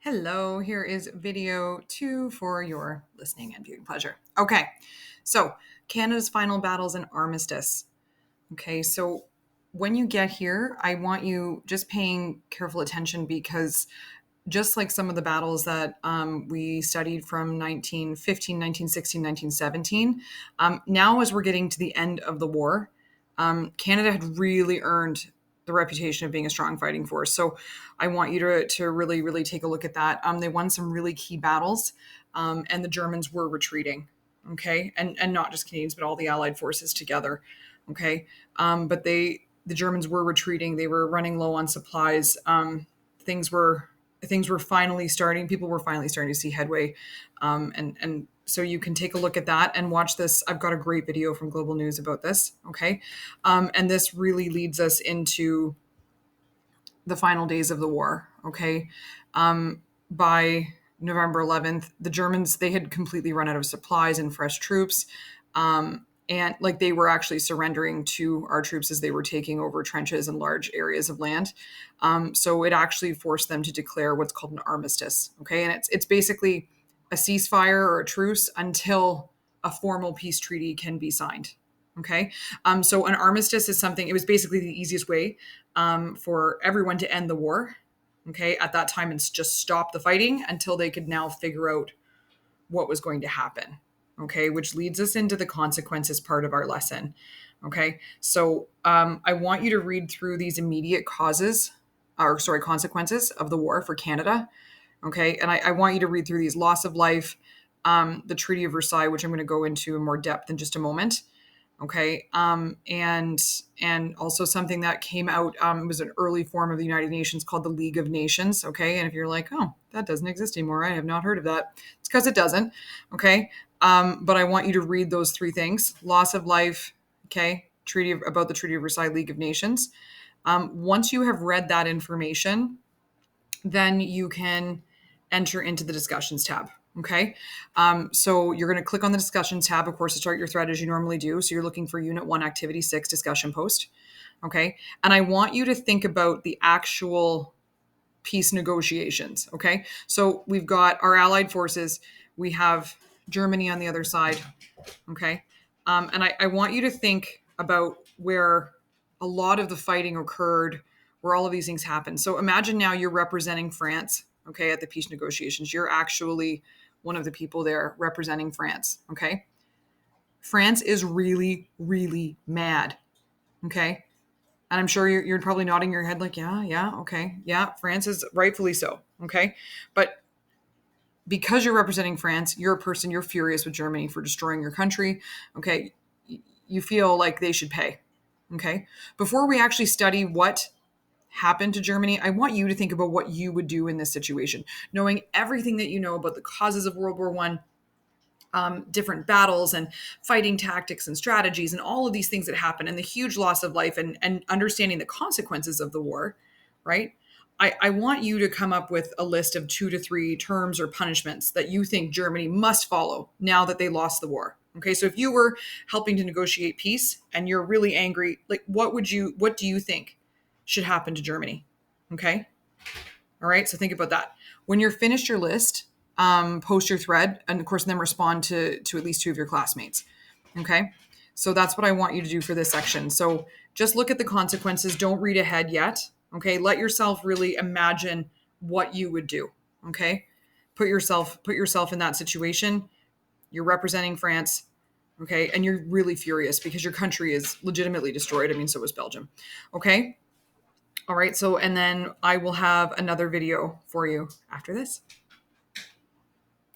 Hello, here is video 2 for your listening and viewing pleasure. Okay, so Canada's final battles and armistice. Okay, so when you get here, I want you just paying careful attention because just like some of the battles that we studied from 1915, 1916, 1917, now as we're getting to the end of the war, Canada had really earned the reputation of being a strong fighting force. So I want you to really, really take a look at that. They won some really key battles, and the Germans were retreating. Okay, and not just Canadians, but all the Allied forces together. Okay, but the Germans were retreating. They were running low on supplies. Things were things were finally starting. People were finally starting to see headway, and so you can take a look at that and watch this. I've got a great video from Global News about this. Okay, and this really leads us into the final days of the war. Okay, by November 11th, the Germans, they had completely run out of supplies and fresh troops. And like they were actually surrendering to our troops as they were taking over trenches and large areas of land. So it actually forced them to declare what's called an armistice. Okay, and it's basically a ceasefire or a truce until a formal peace treaty can be signed. Okay, so an armistice is something. It was basically the easiest way for everyone to end the war. Okay, at that time, it's just stop the fighting until they could now figure out what was going to happen. Okay, which leads us into the consequences part of our lesson. Okay, so I want you to read through these immediate consequences of the war for Canada. Okay, and I want you to read through these: loss of life, the Treaty of Versailles, which I'm going to go into in more depth in just a moment. Okay, and also something that came out, was an early form of the United Nations called the League of Nations. Okay, and if you're like, oh, that doesn't exist anymore, I have not heard of that. It's because it doesn't. Okay, but I want you to read those three things: loss of life. Okay, about the Treaty of Versailles, League of Nations. Once you have read that information, then you can enter into the discussions tab. Okay. So you're going to click on the discussions tab, of course, to start your thread as you normally do. So you're looking for Unit 1, Activity 6, discussion post. Okay. And I want you to think about the actual peace negotiations. Okay. So we've got our allied forces, we have Germany on the other side. Okay. And I want you to think about where a lot of the fighting occurred, where all of these things happened. So imagine now you're representing France, okay, at the peace negotiations. You're actually one of the people there representing France, okay? France is really, really mad, okay? And I'm sure you're probably nodding your head like, yeah, okay. Yeah, France is rightfully so, okay? But because you're representing France, you're a person, you're furious with Germany for destroying your country, okay? You feel like they should pay, okay? Before we actually study what happened to Germany, I want you to think about what you would do in this situation, knowing everything that you know about the causes of World War One, different battles and fighting tactics and strategies and all of these things that happen, and the huge loss of life, and understanding the consequences of the war, right? I want you to come up with a list of 2 to 3 terms or punishments that you think Germany must follow now that they lost the war. Okay, so if you were helping to negotiate peace and you're really angry, like what do you think should happen to Germany? Okay. All right. So think about that. When you're finished your list, post your thread, and of course, then respond to at least 2 of your classmates. Okay. So that's what I want you to do for this section. So just look at the consequences. Don't read ahead yet. Okay. Let yourself really imagine what you would do. Okay. Put yourself in that situation. You're representing France. Okay. And you're really furious because your country is legitimately destroyed. I mean, so is Belgium. Okay. All right. So, and then I will have another video for you after this.